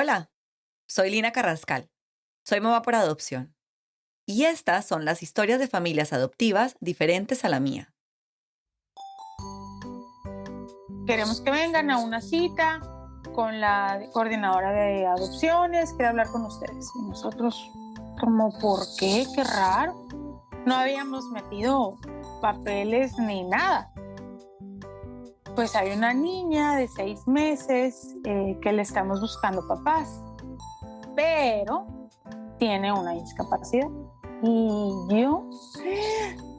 Hola, soy Lina Carrascal. Soy mamá por adopción. Y estas son las historias de familias adoptivas diferentes a la mía. Queremos que vengan a una cita con la coordinadora de adopciones, quiere hablar con ustedes. Y nosotros, como, ¿por qué? Qué raro. No habíamos metido papeles ni nada. Pues hay una niña de 6 meses que le estamos buscando papás, pero tiene una discapacidad. Y yo,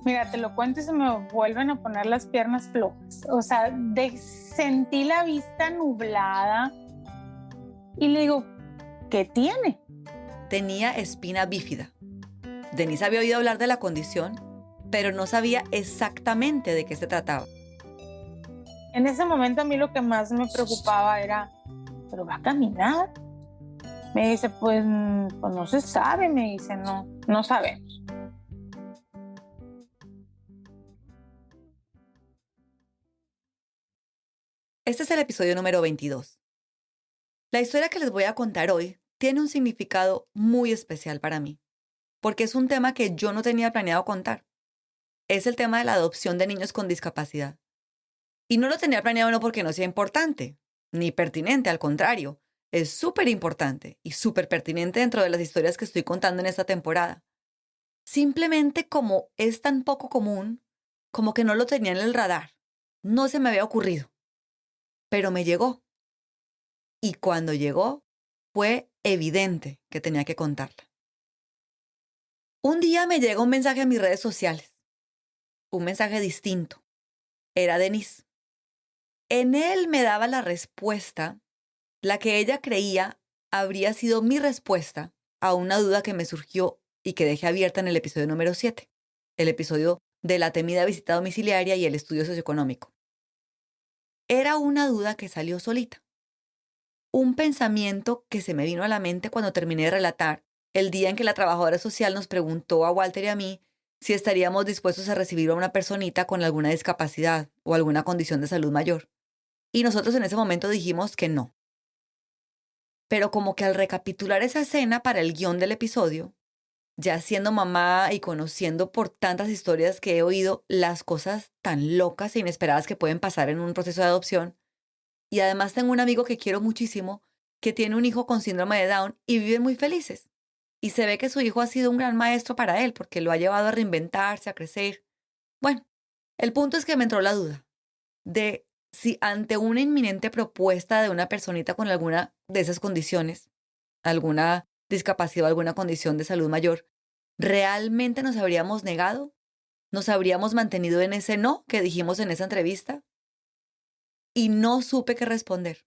mira, te lo cuento y se me vuelven a poner las piernas flojas. O sea, sentí la vista nublada y le digo, ¿qué tiene? Tenía espina bífida. Denise había oído hablar de la condición, pero no sabía exactamente de qué se trataba. En ese momento a mí lo que más me preocupaba era, ¿pero va a caminar? Me dice, pues no se sabe. Me dice, no sabemos. Este es el episodio número 22. La historia que les voy a contar hoy tiene un significado muy especial para mí, porque es un tema que yo no tenía planeado contar. Es el tema de la adopción de niños con discapacidad. Y no lo tenía planeado no porque no sea importante, ni pertinente, al contrario, es súper importante y súper pertinente dentro de las historias que estoy contando en esta temporada. Simplemente como es tan poco común, como que no lo tenía en el radar, no se me había ocurrido, pero me llegó. Y cuando llegó, fue evidente que tenía que contarla. Un día me llega un mensaje a mis redes sociales, un mensaje distinto. Era Denise. En él me daba la respuesta, la que ella creía habría sido mi respuesta a una duda que me surgió y que dejé abierta en el episodio número 7, el episodio de la temida visita domiciliaria y el estudio socioeconómico. Era una duda que salió solita. Un pensamiento que se me vino a la mente cuando terminé de relatar el día en que la trabajadora social nos preguntó a Walter y a mí si estaríamos dispuestos a recibir a una personita con alguna discapacidad o alguna condición de salud mayor. Y nosotros en ese momento dijimos que no. Pero como que al recapitular esa escena para el guión del episodio, ya siendo mamá y conociendo por tantas historias que he oído las cosas tan locas e inesperadas que pueden pasar en un proceso de adopción, y además tengo un amigo que quiero muchísimo que tiene un hijo con síndrome de Down y viven muy felices. Y se ve que su hijo ha sido un gran maestro para él porque lo ha llevado a reinventarse, a crecer. Bueno, el punto es que me entró la duda de si ante una inminente propuesta de una personita con alguna de esas condiciones, alguna discapacidad o alguna condición de salud mayor, ¿realmente nos habríamos negado? ¿Nos habríamos mantenido en ese no que dijimos en esa entrevista? Y no supe qué responder.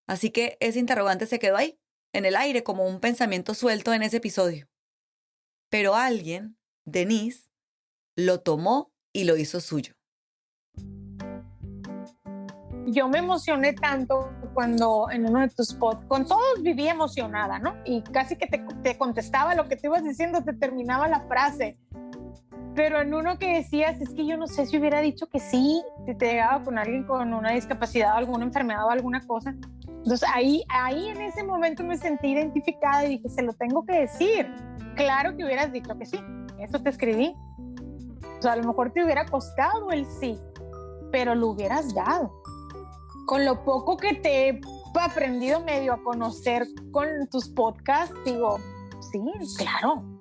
Así que ese interrogante se quedó ahí, en el aire, como un pensamiento suelto en ese episodio. Pero alguien, Denise, lo tomó y lo hizo suyo. Yo me emocioné tanto cuando en uno de tus podcasts, con todos viví emocionada, ¿no? Y casi que te contestaba lo que te ibas diciendo, te terminaba la frase. Pero en uno que decías, es que yo no sé si hubiera dicho que sí, si te llegaba con alguien con una discapacidad, alguna enfermedad o alguna cosa. Entonces ahí en ese momento me sentí identificada y dije, se lo tengo que decir. Claro que hubieras dicho que sí, eso te escribí. O sea, a lo mejor te hubiera costado el sí, pero lo hubieras dado. Con lo poco que te he aprendido medio a conocer con tus podcasts, digo, sí, claro.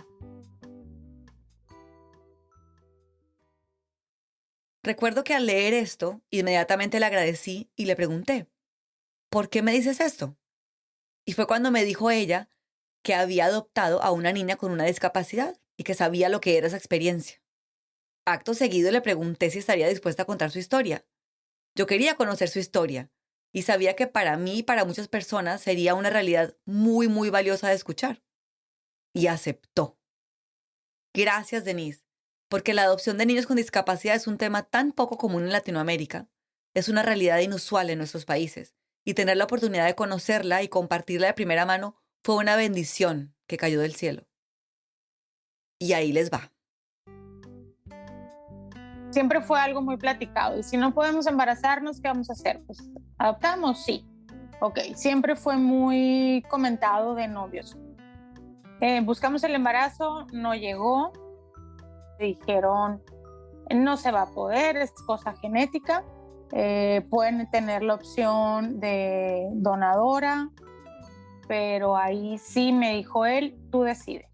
Recuerdo que al leer esto, inmediatamente le agradecí y le pregunté, ¿por qué me dices esto? Y fue cuando me dijo ella que había adoptado a una niña con una discapacidad y que sabía lo que era esa experiencia. Acto seguido le pregunté si estaría dispuesta a contar su historia. Yo quería conocer su historia y sabía que para mí y para muchas personas sería una realidad muy, muy valiosa de escuchar. Y aceptó. Gracias, Denise, porque la adopción de niños con discapacidad es un tema tan poco común en Latinoamérica. Es una realidad inusual en nuestros países y tener la oportunidad de conocerla y compartirla de primera mano fue una bendición que cayó del cielo. Y ahí les va. Siempre fue algo muy platicado. Y si no podemos embarazarnos, ¿qué vamos a hacer? Pues adoptamos, sí. Ok, siempre fue muy comentado de novios. Buscamos el embarazo, no llegó, dijeron no se va a poder, es cosa genética. Pueden tener la opción de donadora, pero ahí sí me dijo él, tú decides.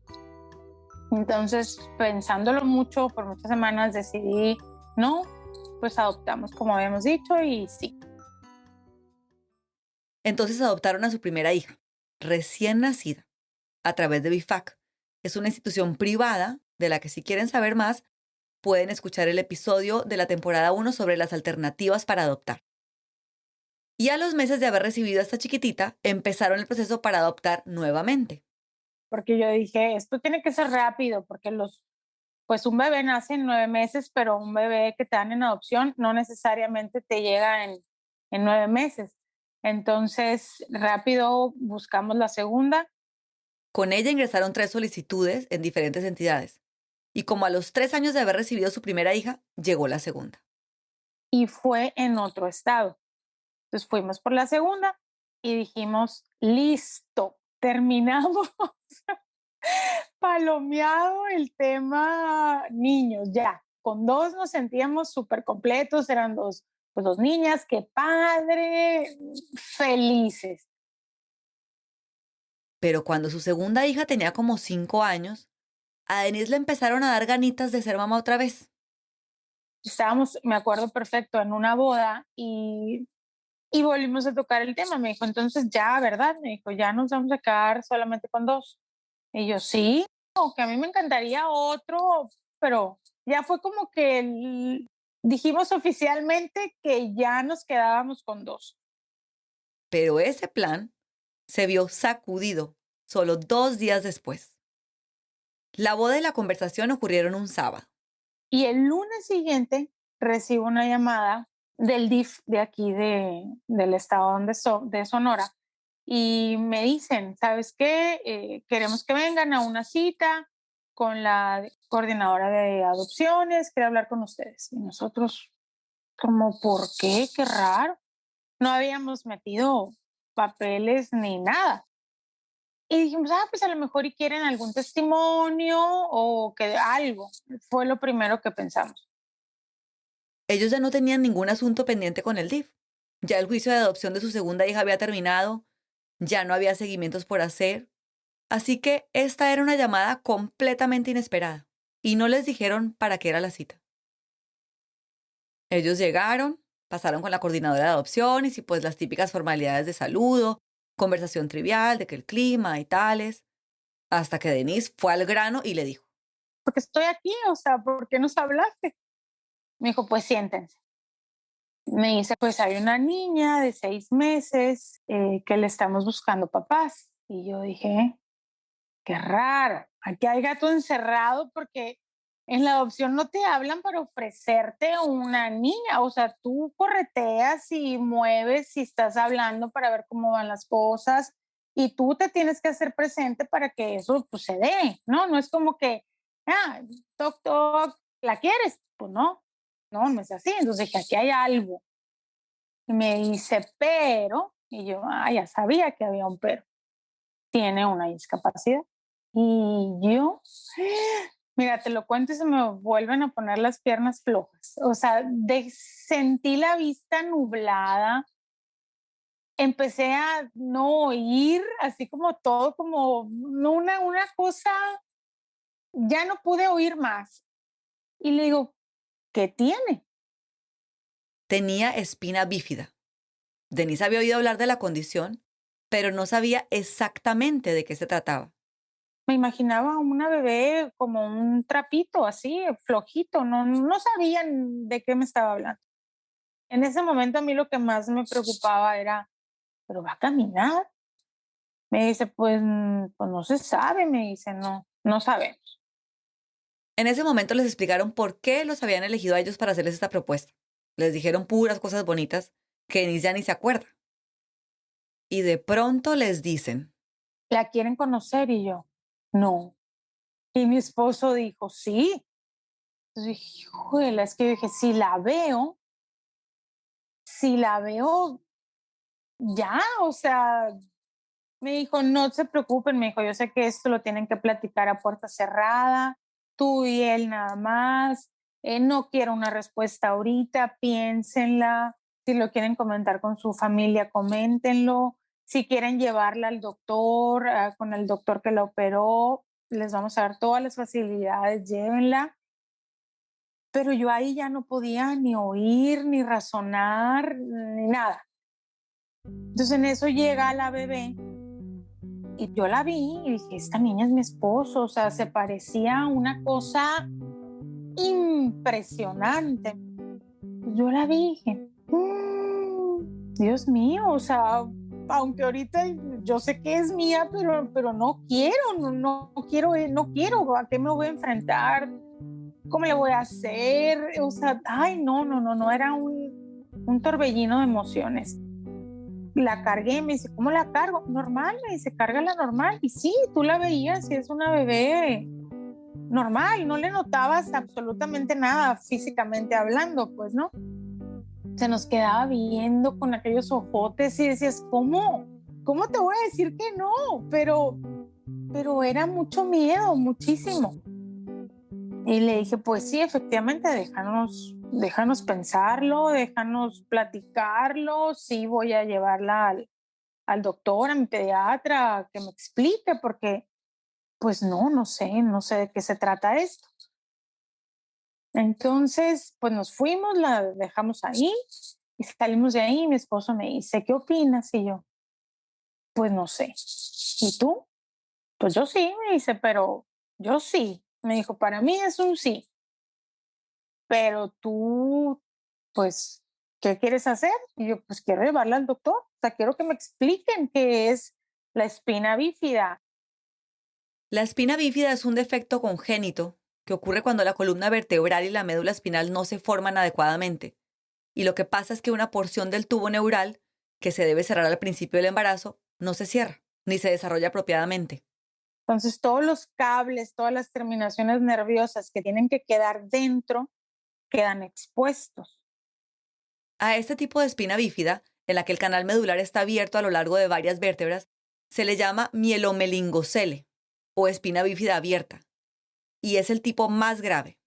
Entonces, pensándolo mucho, por muchas semanas decidí, no, pues adoptamos como habíamos dicho y sí. Entonces adoptaron a su primera hija, recién nacida, a través de BIFAC. Es una institución privada de la que si quieren saber más, pueden escuchar el episodio de la temporada 1 sobre las alternativas para adoptar. Y a los meses de haber recibido a esta chiquitita, empezaron el proceso para adoptar nuevamente. Porque yo dije, esto tiene que ser rápido, porque pues un bebé nace en 9 meses, pero un bebé que te dan en adopción no necesariamente te llega en 9 meses. Entonces, rápido buscamos la segunda. Con ella ingresaron 3 solicitudes en diferentes entidades. Y como a los 3 años de haber recibido su primera hija, llegó la segunda. Y fue en otro estado. Entonces fuimos por la segunda y dijimos, listo, terminamos palomeado el tema niños, ya. Con 2 nos sentíamos súper completos, eran pues 2 niñas, qué padre, felices. Pero cuando su segunda hija tenía como 5 años, a Denise le empezaron a dar ganitas de ser mamá otra vez. Estábamos, me acuerdo perfecto, en una boda y volvimos a tocar el tema. Me dijo, entonces ya, ¿verdad? Me dijo, ya nos vamos a quedar solamente con 2. Y yo, sí, o que a mí me encantaría otro, pero ya fue como que dijimos oficialmente que ya nos quedábamos con 2. Pero ese plan se vio sacudido solo 2 días después. La boda y la conversación ocurrieron un sábado. Y el lunes siguiente recibo una llamada del DIF de aquí del estado de Sonora y me dicen, ¿sabes qué? Queremos que vengan a una cita con la coordinadora de adopciones, quiere hablar con ustedes. Y nosotros, como, ¿por qué? Qué raro. No habíamos metido papeles ni nada. Y dijimos, pues a lo mejor y quieren algún testimonio o que algo. Fue lo primero que pensamos. Ellos ya no tenían ningún asunto pendiente con el DIF. Ya el juicio de adopción de su segunda hija había terminado, ya no había seguimientos por hacer. Así que esta era una llamada completamente inesperada. Y no les dijeron para qué era la cita. Ellos llegaron, pasaron con la coordinadora de adopciones y pues las típicas formalidades de saludo, conversación trivial de que el clima y tales, hasta que Denise fue al grano y le dijo, Porque estoy aquí, o sea, ¿por qué nos hablaste? Me dijo, pues siéntense. Me dice, pues hay una niña de 6 meses que le estamos buscando papás. Y yo dije, qué raro, aquí hay gato encerrado porque en la adopción no te hablan para ofrecerte una niña, o sea, tú correteas y mueves y estás hablando para ver cómo van las cosas y tú te tienes que hacer presente para que eso pues, se dé, ¿no? No es como que, toc, toc, ¿la quieres? Pues no es así. Entonces dije, aquí hay algo. Y me dice, pero, y yo, ya sabía que había un pero, tiene una discapacidad. Y yo, mira, te lo cuento y se me vuelven a poner las piernas flojas. O sea, sentí la vista nublada, empecé a no oír, así como todo, como una cosa, ya no pude oír más. Y le digo, ¿qué tiene? tenía espina bífida. Denise había oído hablar de la condición, pero no sabía exactamente de qué se trataba. Me imaginaba una bebé como un trapito, así, flojito, no sabían de qué me estaba hablando. En ese momento a mí lo que más me preocupaba era, ¿pero va a caminar? Me dice, pues no se sabe, me dice, no sabemos. En ese momento les explicaron por qué los habían elegido a ellos para hacerles esta propuesta. Les dijeron puras cosas bonitas que Denise ya ni se acuerda. Y de pronto les dicen, ¿La quieren conocer? Y yo, no. Y mi esposo dijo, sí. Entonces dije, "Híjole", es que yo dije, si la veo, ya, o sea, me dijo, no se preocupen, me dijo, yo sé que esto lo tienen que platicar a puerta cerrada, tú y él nada más, no quiero una respuesta ahorita, piénsenla, si lo quieren comentar con su familia, coméntenlo, si quieren llevarla al doctor, con el doctor que la operó, les vamos a dar todas las facilidades, llévenla. Pero yo ahí ya no podía ni oír, ni razonar, ni nada. Entonces en eso llega la bebé y yo la vi y dije, esta niña es mi esposo, o sea, se parecía a una cosa impresionante. Yo la vi y dije, Dios mío, o sea, aunque ahorita yo sé que es mía, pero no quiero, no quiero, no quiero, ¿a qué me voy a enfrentar? ¿Cómo le voy a hacer? O sea, ay, no, era un torbellino de emociones. La cargué, me dice, ¿cómo la cargo? Normal, me dice, cárgala normal. Y sí, tú la veías y es una bebé normal, no le notabas absolutamente nada físicamente hablando, pues, ¿no? Se nos quedaba viendo con aquellos ojotes y decías, ¿cómo? ¿Cómo te voy a decir que no? Pero era mucho miedo, muchísimo. Y le dije, pues sí, efectivamente, déjanos pensarlo, déjanos platicarlo, sí voy a llevarla al doctor, a mi pediatra, que me explique, porque pues no sé de qué se trata esto. Entonces, pues nos fuimos, la dejamos ahí y salimos de ahí. Mi esposo me dice, ¿qué opinas? Y yo, pues no sé. ¿Y tú? Pues yo sí, me dice, pero yo sí. Me dijo, para mí es un sí, pero tú, pues, ¿qué quieres hacer? Y yo, pues quiero llevarla al doctor. O sea, quiero que me expliquen qué es la espina bífida. La espina bífida es un defecto congénito que ocurre cuando la columna vertebral y la médula espinal no se forman adecuadamente. Y lo que pasa es que una porción del tubo neural, que se debe cerrar al principio del embarazo, no se cierra, ni se desarrolla apropiadamente. Entonces, todos los cables, todas las terminaciones nerviosas que tienen que quedar dentro, quedan expuestos. A este tipo de espina bífida, en la que el canal medular está abierto a lo largo de varias vértebras, se le llama mielomelingocele o espina bífida abierta, y es el tipo más grave.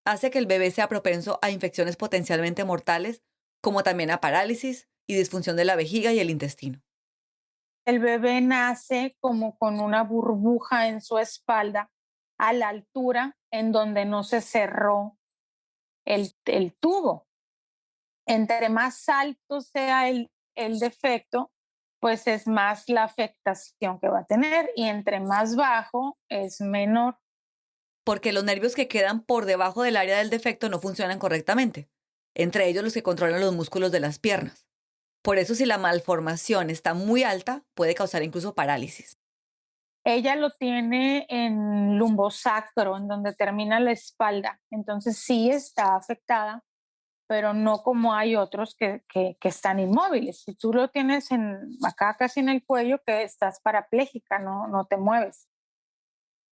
Hace que el bebé sea propenso a infecciones potencialmente mortales, como también a parálisis y disfunción de la vejiga y el intestino. El bebé nace como con una burbuja en su espalda a la altura en donde no se cerró el tubo. Entre más alto sea el defecto, pues es más la afectación que va a tener y entre más bajo es menor. Porque los nervios que quedan por debajo del área del defecto no funcionan correctamente, entre ellos los que controlan los músculos de las piernas. Por eso, si la malformación está muy alta, puede causar incluso parálisis. Ella lo tiene en lumbosacro, en donde termina la espalda. Entonces sí está afectada, pero no como hay otros que están inmóviles. Si tú lo tienes acá casi en el cuello, que estás parapléjica, no te mueves.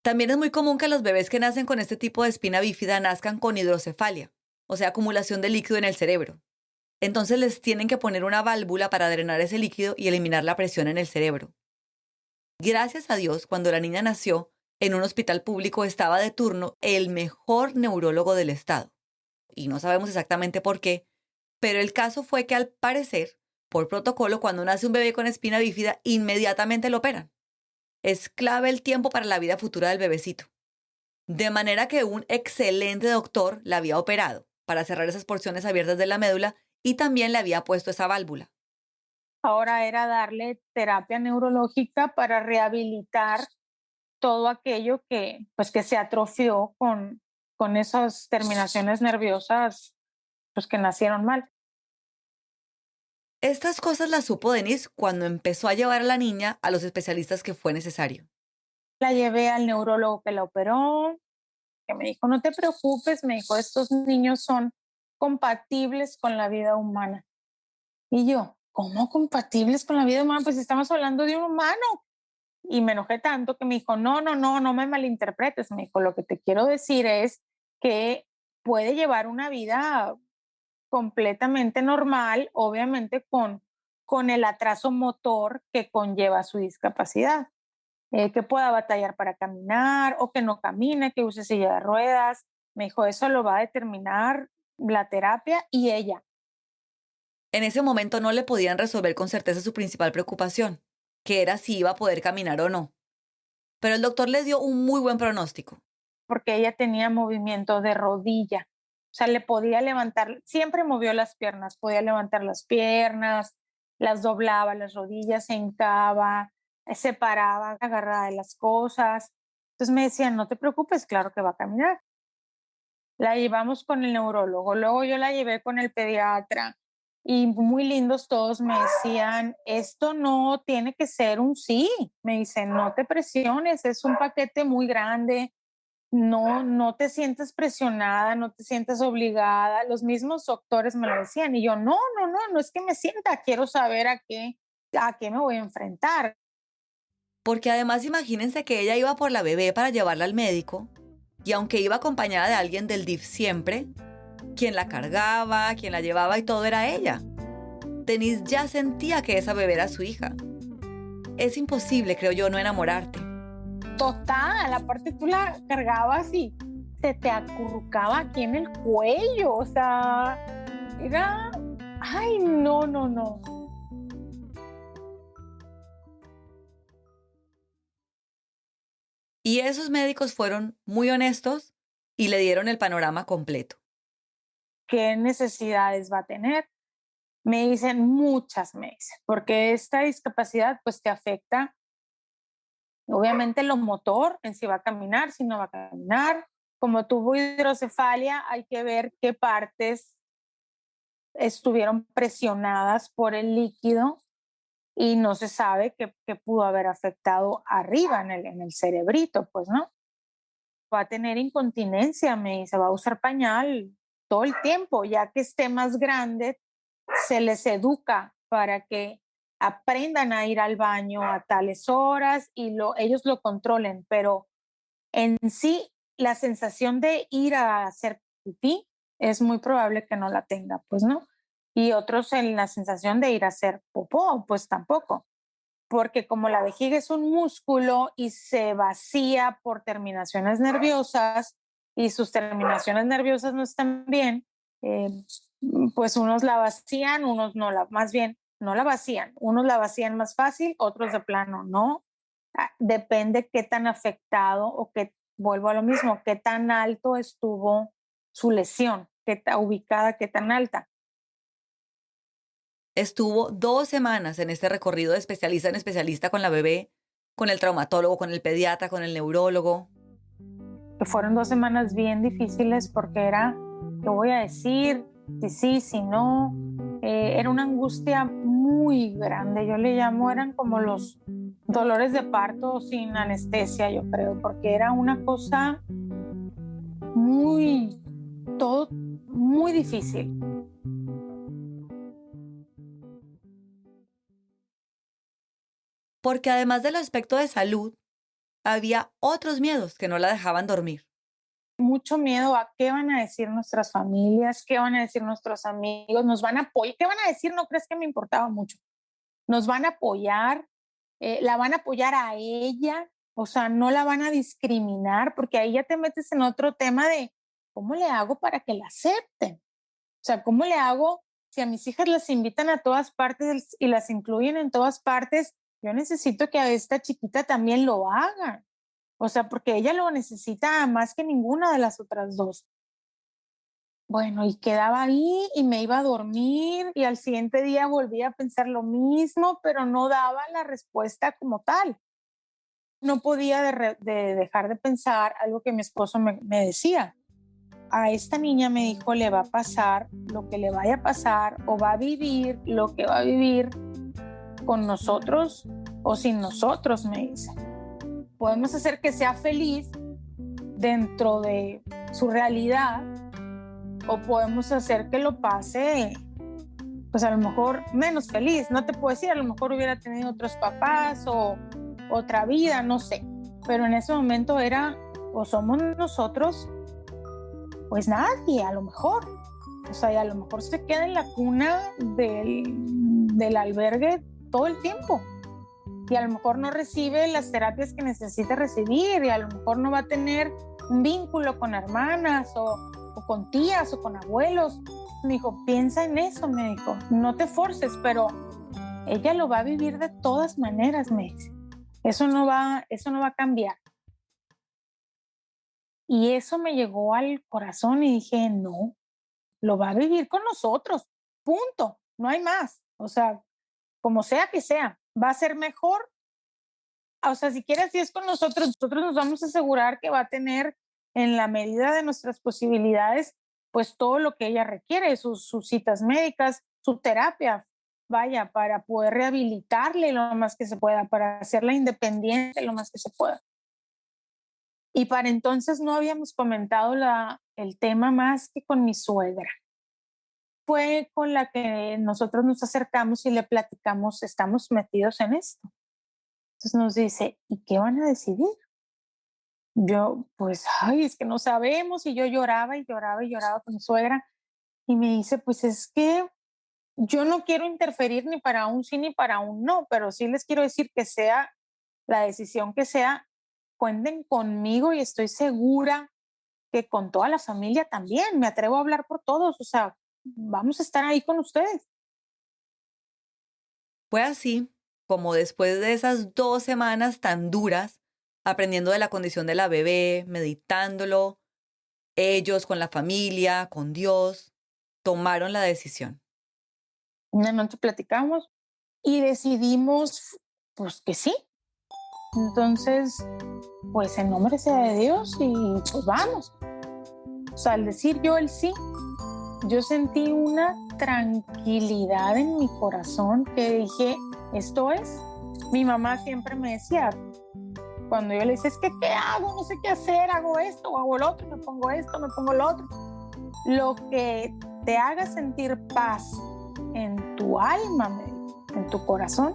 También es muy común que los bebés que nacen con este tipo de espina bífida nazcan con hidrocefalia, o sea, acumulación de líquido en el cerebro. Entonces les tienen que poner una válvula para drenar ese líquido y eliminar la presión en el cerebro. Gracias a Dios, cuando la niña nació, en un hospital público estaba de turno el mejor neurólogo del estado. Y no sabemos exactamente por qué, pero el caso fue que al parecer, por protocolo, cuando nace un bebé con espina bífida, inmediatamente lo operan. Es clave el tiempo para la vida futura del bebecito. De manera que un excelente doctor la había operado para cerrar esas porciones abiertas de la médula y también le había puesto esa válvula. Ahora era darle terapia neurológica para rehabilitar todo aquello que se atrofió con esas terminaciones nerviosas pues, que nacieron mal. Estas cosas las supo Denise cuando empezó a llevar a la niña a los especialistas que fue necesario. La llevé al neurólogo que la operó, que me dijo, no te preocupes, me dijo, estos niños son compatibles con la vida humana. Y yo, ¿cómo compatibles con la vida humana? Pues estamos hablando de un humano. Y me enojé tanto que me dijo, no me malinterpretes. Me dijo, lo que te quiero decir es que puede llevar una vida completamente normal, obviamente con el atraso motor que conlleva su discapacidad. Que pueda batallar para caminar o que no camine, que use silla de ruedas. Me dijo, eso lo va a determinar la terapia y ella. En ese momento no le podían resolver con certeza su principal preocupación, que era si iba a poder caminar o no. Pero el doctor le dio un muy buen pronóstico. Porque ella tenía movimiento de rodilla. O sea, le podía levantar, siempre movió las piernas, podía levantar las piernas, las doblaba, las rodillas, se hincaba, se paraba, agarraba de las cosas. Entonces me decían, no te preocupes, claro que va a caminar. La llevamos con el neurólogo, luego yo la llevé con el pediatra y muy lindos todos me decían, esto no tiene que ser un sí. Me dicen, no te presiones, es un paquete muy grande, no te sientes presionada, no te sientes obligada. Los mismos doctores me lo decían y yo, no es que me sienta, quiero saber a qué me voy a enfrentar. Porque además imagínense que ella iba por la bebé para llevarla al médico, y aunque iba acompañada de alguien del DIF siempre, quien la cargaba, quien la llevaba y todo era ella. Denise ya sentía que esa bebé era su hija. Es imposible, creo yo, no enamorarte. Total, aparte tú la cargabas y se te acurrucaba aquí en el cuello, o sea, era, ay, no. Y esos médicos fueron muy honestos y le dieron el panorama completo. ¿Qué necesidades va a tener? Me dicen muchas, me dicen, porque esta discapacidad pues te afecta, obviamente lo motor, en si va a caminar, si no va a caminar. Como tuvo hidrocefalia, hay que ver qué partes estuvieron presionadas por el líquido y no se sabe qué pudo haber afectado arriba en el cerebrito, pues, ¿no? Va a tener incontinencia, me dice, va a usar pañal todo el tiempo, ya que esté más grande, se les educa para que aprendan a ir al baño a tales horas y ellos lo controlen, pero en sí la sensación de ir a hacer pipí es muy probable que no la tenga, pues no. Y otros en la sensación de ir a hacer popó, pues tampoco, porque como la vejiga es un músculo y se vacía por terminaciones nerviosas y sus terminaciones nerviosas no están bien, eh, pues unos la vacían, unos no más bien no la vacían, unos la vacían más fácil, otros de plano no. Depende qué tan afectado o qué, vuelvo a lo mismo, qué tan alto estuvo su lesión, qué está ubicada, qué tan alta. Estuvo 2 semanas en este recorrido de especialista en especialista con la bebé, con el traumatólogo, con el pediatra, con el neurólogo. Que fueron 2 semanas bien difíciles porque era, ¿qué voy a decir? Si sí, si no. Era una angustia muy grande. Yo le llamo, eran como los dolores de parto sin anestesia, yo creo, porque era una cosa todo muy difícil. Porque además del aspecto de salud, había otros miedos que no la dejaban dormir. Mucho miedo a qué van a decir nuestras familias, qué van a decir nuestros amigos, nos van a apoyar, qué van a decir, no crees que me importaba mucho. Nos van a apoyar, la van a apoyar a ella, o sea, no la van a discriminar, porque ahí ya te metes en otro tema de cómo le hago para que la acepten. O sea, ¿cómo le hago si a mis hijas las invitan a todas partes y las incluyen en todas partes? Yo necesito que a esta chiquita también lo haga. O sea, porque ella lo necesita más que ninguna de las otras dos. Bueno, y quedaba ahí y me iba a dormir y al siguiente día volvía a pensar lo mismo, pero no daba la respuesta como tal. No podía dejar de pensar algo que mi esposo me decía. A esta niña, me dijo, le va a pasar lo que le vaya a pasar o va a vivir lo que va a vivir con nosotros o sin nosotros, me dice. Podemos hacer que sea feliz dentro de su realidad o podemos hacer que lo pase, pues a lo mejor menos feliz. No te puedo decir, a lo mejor hubiera tenido otros papás o otra vida, no sé. Pero en ese momento era, o somos nosotros, pues nadie, a lo mejor. O sea, y a lo mejor se queda en la cuna del albergue todo el tiempo. Y a lo mejor no recibe las terapias que necesita recibir y a lo mejor no va a tener un vínculo con hermanas o con tías o con abuelos. Me dijo, piensa en eso, me dijo, no te forces, pero ella lo va a vivir de todas maneras, me dice. Eso no va a cambiar. Y eso me llegó al corazón y dije, no, lo va a vivir con nosotros, punto, no hay más. O sea, como sea que sea, va a ser mejor. O sea, si quieres, si es con nosotros nos vamos a asegurar que va a tener en la medida de nuestras posibilidades, pues todo lo que ella requiere, sus citas médicas, su terapia, vaya, para poder rehabilitarle lo más que se pueda, para hacerla independiente lo más que se pueda. Y para entonces no habíamos comentado el tema más que con mi suegra. Fue con la que nosotros nos acercamos y le platicamos, estamos metidos en esto. Entonces nos dice, ¿y qué van a decidir? Yo, pues, ay, es que no sabemos. Y yo lloraba y lloraba y lloraba con mi suegra. Y me dice, pues es que yo no quiero interferir ni para un sí ni para un no, pero sí les quiero decir que sea la decisión que sea, cuenten conmigo y estoy segura que con toda la familia también. Me atrevo a hablar por todos. O sea, vamos a estar ahí con ustedes. Fue así como después de esas 2 semanas tan duras, aprendiendo de la condición de la bebé, meditándolo, ellos con la familia, con Dios, tomaron la decisión. Una noche platicamos y decidimos, pues que sí. Entonces, pues en nombre sea de Dios y pues vamos. O sea, al decir yo el sí, yo sentí una tranquilidad en mi corazón que dije, esto es. Mi mamá siempre me decía, cuando yo le decía, es que ¿qué hago? No sé qué hacer, hago esto o hago lo otro, me pongo esto, me pongo lo otro. Lo que te haga sentir paz en tu alma, en tu corazón,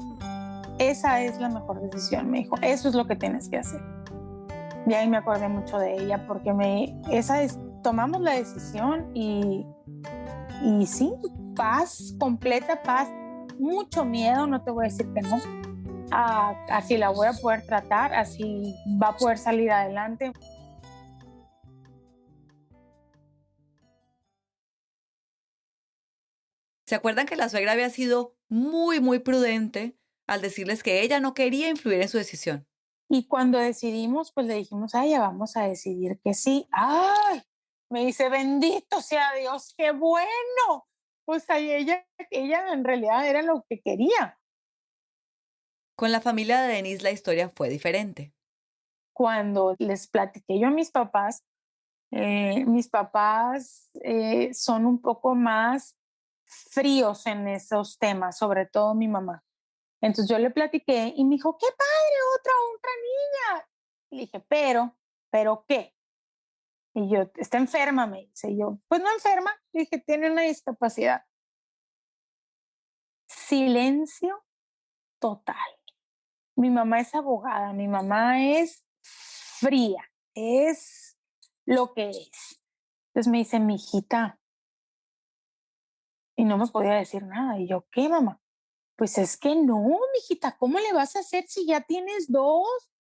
esa es la mejor decisión, me dijo. Eso es lo que tienes que hacer. Y ahí me acordé mucho de ella porque tomamos la decisión y sí, paz, completa paz, mucho miedo, no te voy a decir que no. Así la voy a poder tratar, así va a poder salir adelante. ¿Se acuerdan que la suegra había sido muy, muy prudente al decirles que ella no quería influir en su decisión? Y cuando decidimos, pues le dijimos a ella, vamos a decidir que sí. ¡Ay! Me dice, bendito sea Dios, qué bueno. O sea, y ella en realidad era lo que quería. Con la familia de Denise la historia fue diferente. Cuando les platiqué yo a mis papás son un poco más fríos en esos temas, sobre todo mi mamá. Entonces yo le platiqué y me dijo, qué padre, otra niña. Le dije, pero ¿qué? Y yo, está enferma, me dice. Y yo, pues no enferma. Le dije, tiene una discapacidad. Silencio total. Mi mamá es abogada, mi mamá es fría, es lo que es. Entonces me dice, mi hijita, y no me podía decir nada. Y yo, ¿qué, mamá? Pues es que no, mijita, ¿cómo le vas a hacer si ya tienes dos?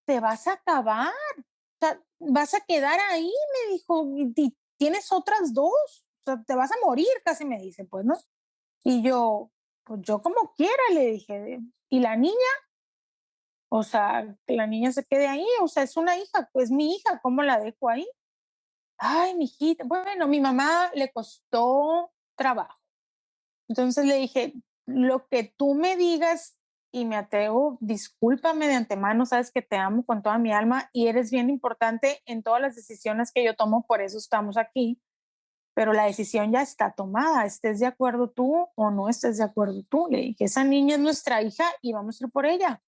Te vas a acabar. O sea, vas a quedar ahí, me dijo, y tienes otras dos. O sea, te vas a morir, casi me dice, pues, ¿no? Y yo, pues yo como quiera, le dije. ¿Y la niña? O sea, que la niña se quede ahí. O sea, es una hija, pues mi hija, ¿cómo la dejo ahí? Ay, mijita. Bueno, mi mamá le costó trabajo. Entonces le dije, lo que tú me digas y me atrevo, discúlpame de antemano, sabes que te amo con toda mi alma y eres bien importante en todas las decisiones que yo tomo, por eso estamos aquí, pero la decisión ya está tomada, estés de acuerdo tú o no estés de acuerdo tú. Le dije, esa niña es nuestra hija y vamos a ir por ella,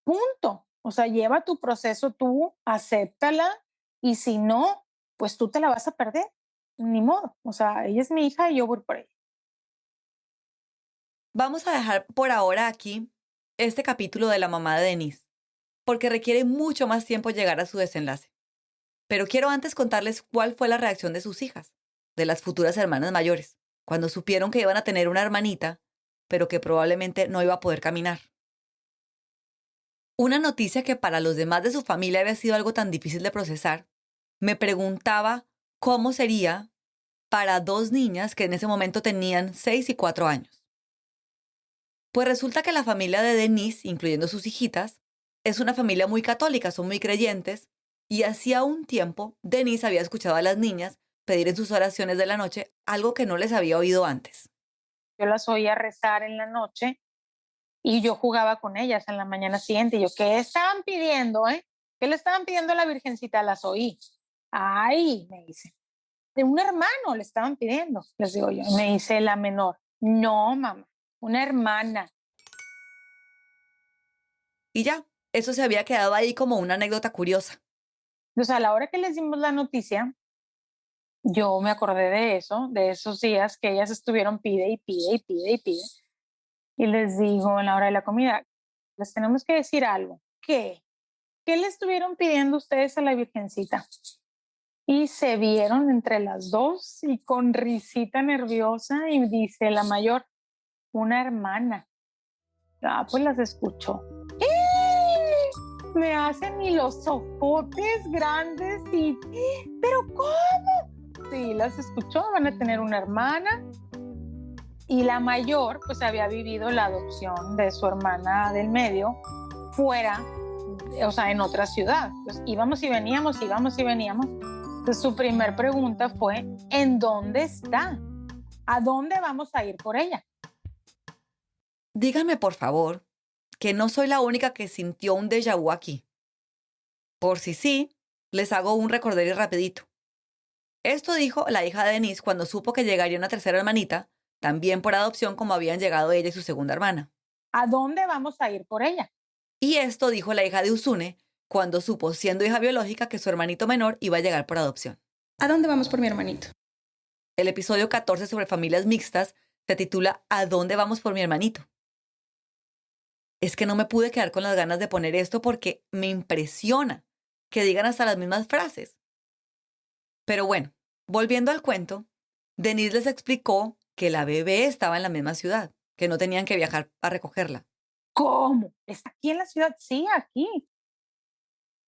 punto. O sea, lleva tu proceso tú, acéptala y si no, pues tú te la vas a perder, ni modo. O sea, ella es mi hija y yo voy por ella. Vamos a dejar por ahora aquí este capítulo de la mamá de Denise, porque requiere mucho más tiempo llegar a su desenlace. Pero quiero antes contarles cuál fue la reacción de sus hijas, de las futuras hermanas mayores, cuando supieron que iban a tener una hermanita pero que probablemente no iba a poder caminar. Una noticia que para los demás de su familia había sido algo tan difícil de procesar, me preguntaba cómo sería para dos niñas que en ese momento tenían 6 y 4 años. Pues resulta que la familia de Denise, incluyendo sus hijitas, es una familia muy católica, son muy creyentes, y hacía un tiempo Denise había escuchado a las niñas pedir en sus oraciones de la noche algo que no les había oído antes. Yo las oía rezar en la noche y yo jugaba con ellas en la mañana siguiente. Y yo, ¿qué estaban pidiendo, ¿Qué le estaban pidiendo a la Virgencita? Las oí. Ay, me dice, de un hermano le estaban pidiendo. Les digo yo, me dice la menor, no, mamá, una hermana. Y ya, eso se había quedado ahí como una anécdota curiosa. Entonces, a la hora que les dimos la noticia, yo me acordé de eso, de esos días que ellas estuvieron pide y pide y pide y pide. Y les digo en la hora de la comida, les tenemos que decir algo. ¿Qué? ¿Qué le estuvieron pidiendo ustedes a la Virgencita? Y se vieron entre las dos y con risita nerviosa y dice la mayor, una hermana. Ah, pues las escuchó. Me hacen y los ojotes grandes y, ¿pero cómo? Sí, las escuchó, van a tener una hermana. Y la mayor, pues había vivido la adopción de su hermana del medio fuera, o sea, en otra ciudad. Pues íbamos y veníamos, íbamos y veníamos. Entonces su primer pregunta fue, ¿en dónde está? ¿A dónde vamos a ir por ella? Díganme, por favor, que no soy la única que sintió un déjà vu aquí. Por si sí, les hago un recorderis rapidito. Esto dijo la hija de Denise cuando supo que llegaría una tercera hermanita, también por adopción como habían llegado ella y su segunda hermana. ¿A dónde vamos a ir por ella? Y esto dijo la hija de Usune cuando supo, siendo hija biológica, que su hermanito menor iba a llegar por adopción. ¿A dónde vamos por mi hermanito? El episodio 14 sobre familias mixtas se titula ¿A dónde vamos por mi hermanito? Es que no me pude quedar con las ganas de poner esto porque me impresiona que digan hasta las mismas frases. Pero bueno, volviendo al cuento, Denise les explicó que la bebé estaba en la misma ciudad, que no tenían que viajar a recogerla. ¿Cómo? ¿Está aquí en la ciudad? Sí, aquí.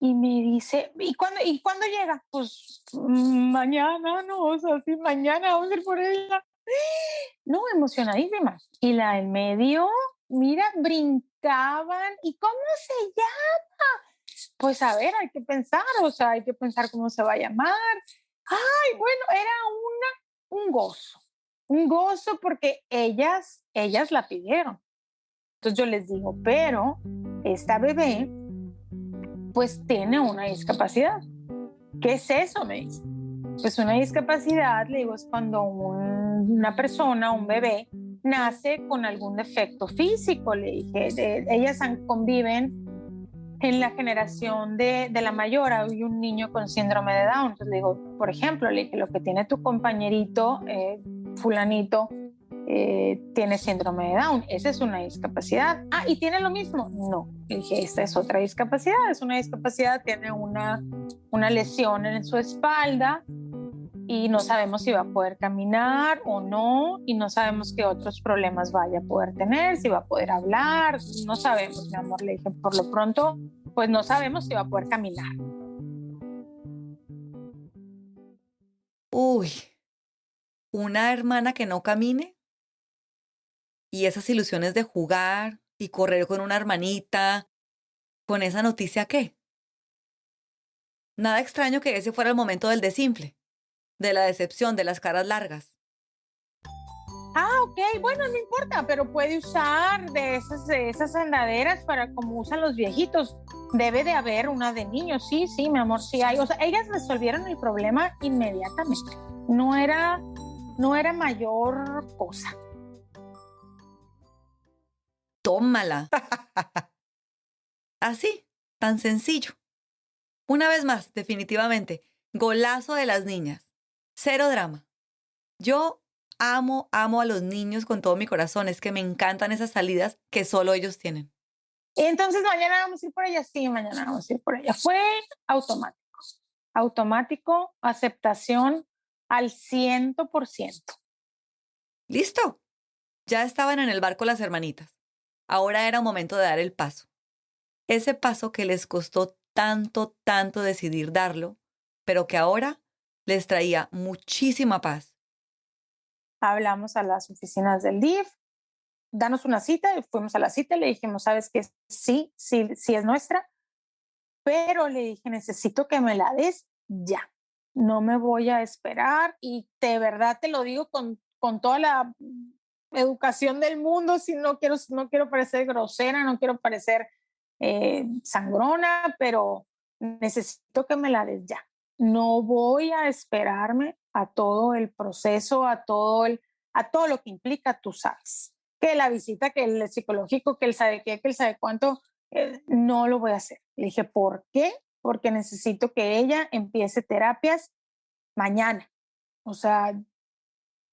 Y me dice, ¿y cuándo llega? Pues mañana, no, o sea, sí, mañana vamos a ir por ella. No, emocionadísima. Y la del medio, mira, brincaban. ¿Y cómo se llama? Pues a ver, hay que pensar, o sea, hay que pensar cómo se va a llamar. Ay, bueno, era un gozo porque ellas la pidieron. Entonces yo les digo, pero esta bebé pues tiene una discapacidad. ¿Qué es eso? Me dice. Pues una discapacidad, le digo, es cuando una persona, un bebé, nace con algún defecto físico, le dije. Ellas conviven en la generación de la mayor, hay un niño con síndrome de Down. Entonces le digo, por ejemplo, le dije, lo que tiene tu compañerito, fulanito, tiene síndrome de Down, esa es una discapacidad. Ah, ¿y tiene lo mismo? No, le dije, esta es otra discapacidad, es una discapacidad, tiene una lesión en su espalda y no sabemos si va a poder caminar o no, y no sabemos qué otros problemas vaya a poder tener, si va a poder hablar, no sabemos, mi amor, le dije, por lo pronto, pues no sabemos si va a poder caminar. Uy, una hermana que no camine y esas ilusiones de jugar y correr con una hermanita, ¿con esa noticia qué? Nada extraño que ese fuera el momento del desinfle, de la decepción, de las caras largas. Ah, ok, bueno, no importa, pero puede usar de esas andaderas para como usan los viejitos. Debe de haber una de niños, sí, sí, mi amor, sí hay. O sea, ellas resolvieron el problema inmediatamente. No era mayor cosa. Tómala. Así, tan sencillo. Una vez más, definitivamente, golazo de las niñas. Cero drama. Yo amo a los niños con todo mi corazón. Es que me encantan esas salidas que solo ellos tienen. Entonces, mañana vamos a ir por ella. Sí, mañana vamos a ir por ella. Fue automático. Automático, aceptación al 100%. ¿Listo? Ya estaban en el barco las hermanitas. Ahora era momento de dar el paso. Ese paso que les costó tanto, tanto decidir darlo, pero que ahora les traía muchísima paz. Hablamos a las oficinas del DIF, danos una cita, y fuimos a la cita, le dijimos, ¿sabes qué? Sí, sí, sí es nuestra, pero le dije, necesito que me la des ya. No me voy a esperar y de verdad te lo digo con toda la educación del mundo, si no quiero parecer grosera, no quiero parecer sangrona, pero necesito que me la des ya. No voy a esperarme a todo el proceso, a todo lo que implica, tú sabes. Que la visita, que el psicológico, que él sabe qué, que él sabe cuánto, no lo voy a hacer. Le dije, ¿por qué? Porque necesito que ella empiece terapias mañana. O sea,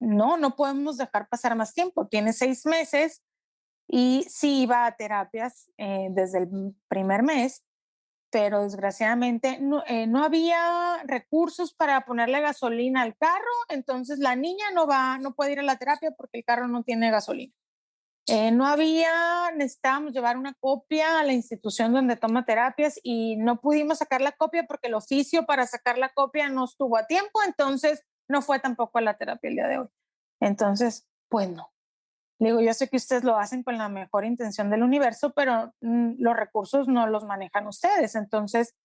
no podemos dejar pasar más tiempo. Tiene 6 meses y sí iba a terapias desde el primer mes, pero desgraciadamente no había recursos para ponerle gasolina al carro, entonces la niña no puede ir a la terapia porque el carro no tiene gasolina. Necesitábamos llevar una copia a la institución donde toma terapias y no pudimos sacar la copia porque el oficio para sacar la copia no estuvo a tiempo, entonces no fue tampoco a la terapia el día de hoy. Entonces, pues no. Le digo, yo sé que ustedes lo hacen con la mejor intención del universo, pero los recursos no los manejan ustedes, entonces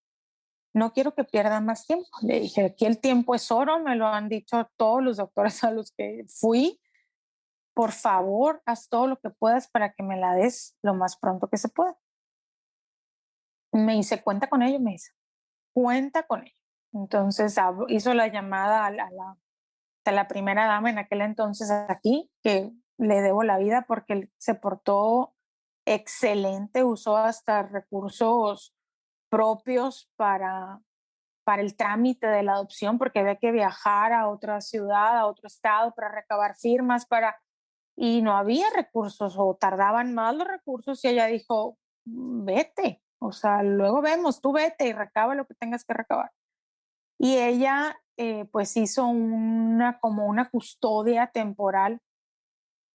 no quiero que pierdan más tiempo. Le dije, aquí el tiempo es oro, me lo han dicho todos los doctores a los que fui. Por favor, haz todo lo que puedas para que me la des lo más pronto que se pueda. Me dice, cuenta con ello, me dice, cuenta con ello. Entonces hizo la llamada a la primera dama en aquel entonces aquí, que le debo la vida porque él se portó excelente, usó hasta recursos propios para el trámite de la adopción, porque había que viajar a otra ciudad, a otro estado para recabar firmas, y no había recursos o tardaban más los recursos y ella dijo, vete, o sea, luego vemos, tú vete y recaba lo que tengas que recabar. Y ella pues hizo como una custodia temporal.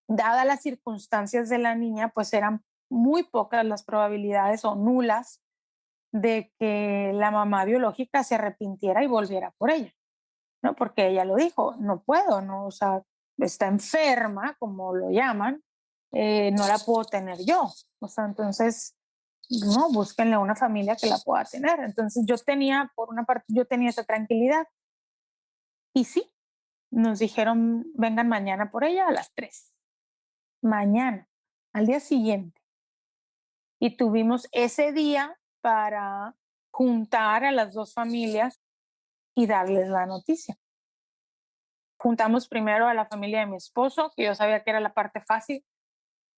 Dadas las circunstancias de la niña, pues eran muy pocas las probabilidades o nulas de que la mamá biológica se arrepintiera y volviera por ella, ¿no? Porque ella lo dijo, no puedo, ¿no? O sea, está enferma, como lo llaman, no la puedo tener yo. O sea, entonces, no, búsquenle una familia que la pueda tener. Entonces por una parte, yo tenía esa tranquilidad. Y sí, nos dijeron, vengan mañana por ella a las 3. Mañana, al día siguiente. Y tuvimos ese día para juntar a las dos familias y darles la noticia. Juntamos primero a la familia de mi esposo, que yo sabía que era la parte fácil,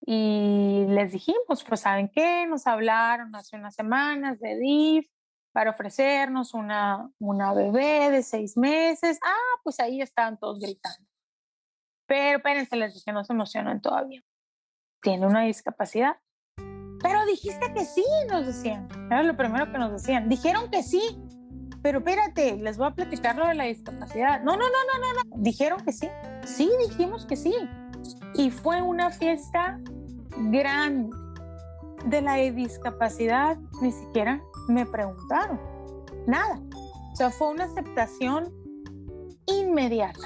y les dijimos, pues, ¿saben qué? Nos hablaron hace unas semanas de DIF para ofrecernos una bebé de 6 meses. Ah, pues ahí estaban todos gritando. Pero espérense, les dije, no se emocionan todavía. Tiene una discapacidad. Pero dijiste que sí, nos decían. Era lo primero que nos decían. Dijeron que sí, pero espérate, les voy a platicar lo de la discapacidad. No. Dijeron que sí. Sí, dijimos que sí. Y fue una fiesta grande. De la discapacidad ni siquiera me preguntaron. Nada. O sea, fue una aceptación inmediata,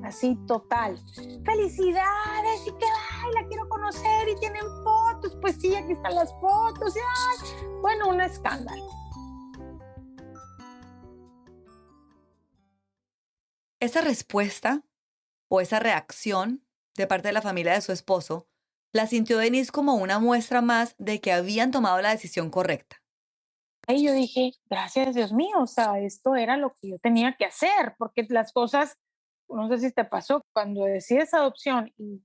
así total. Felicidades y que ay, la quiero conocer y tienen fotos. Pues sí, aquí están las fotos. Y, ay, bueno, un escándalo. Esa respuesta o esa reacción de parte de la familia de su esposo la sintió Denise como una muestra más de que habían tomado la decisión correcta. Y yo dije, gracias Dios mío, o sea, esto era lo que yo tenía que hacer, porque las cosas, no sé si te pasó, cuando decides adopción y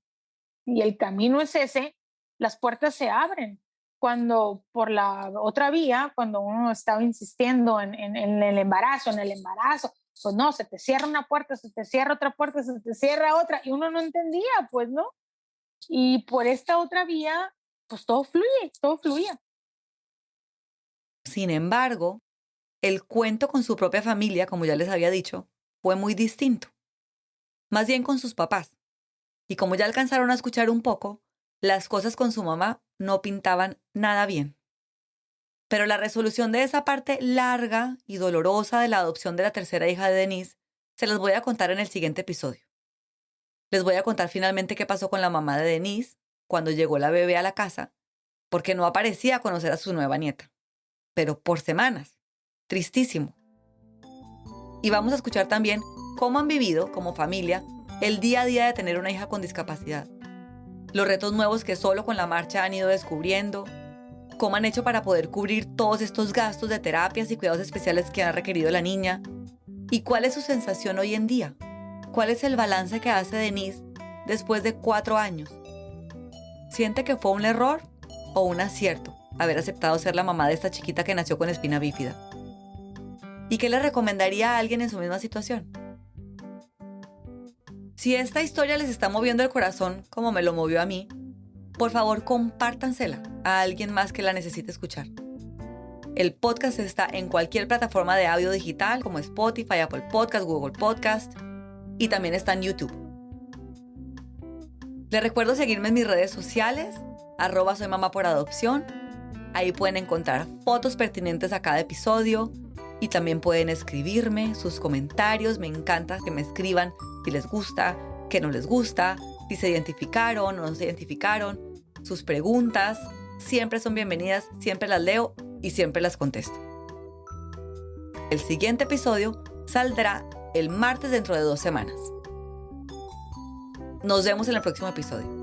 el camino es ese, las puertas se abren. Cuando por la otra vía, cuando uno estaba insistiendo en el embarazo, pues no, se te cierra una puerta, se te cierra otra puerta, se te cierra otra, y uno no entendía, pues no. Y por esta otra vía, pues todo fluía. Sin embargo, el cuento con su propia familia, como ya les había dicho, fue muy distinto. Más bien con sus papás. Y como ya alcanzaron a escuchar un poco, las cosas con su mamá no pintaban nada bien. Pero la resolución de esa parte larga y dolorosa de la adopción de la tercera hija de Denise se las voy a contar en el siguiente episodio. Les voy a contar finalmente qué pasó con la mamá de Denise cuando llegó la bebé a la casa, porque no aparecía a conocer a su nueva nieta. Pero por semanas. Tristísimo. Y vamos a escuchar también cómo han vivido, como familia, el día a día de tener una hija con discapacidad. Los retos nuevos que solo con la marcha han ido descubriendo, cómo han hecho para poder cubrir todos estos gastos de terapias y cuidados especiales que ha requerido la niña, y cuál es su sensación hoy en día, cuál es el balance que hace Denise después de 4 años. ¿Siente que fue un error o un acierto haber aceptado ser la mamá de esta chiquita que nació con espina bífida? ¿Y qué le recomendaría a alguien en su misma situación? Si esta historia les está moviendo el corazón como me lo movió a mí, por favor compártansela a alguien más que la necesite escuchar. El podcast está en cualquier plataforma de audio digital como Spotify, Apple Podcast, Google Podcast y también está en YouTube. Les recuerdo seguirme en mis redes sociales, @soymamaporadopción. Ahí pueden encontrar fotos pertinentes a cada episodio y también pueden escribirme sus comentarios. Me encanta que me escriban si les gusta, qué no les gusta, si se identificaron o no se identificaron. Sus preguntas siempre son bienvenidas, siempre las leo y siempre las contesto. El siguiente episodio saldrá el martes dentro de 2 semanas. Nos vemos en el próximo episodio.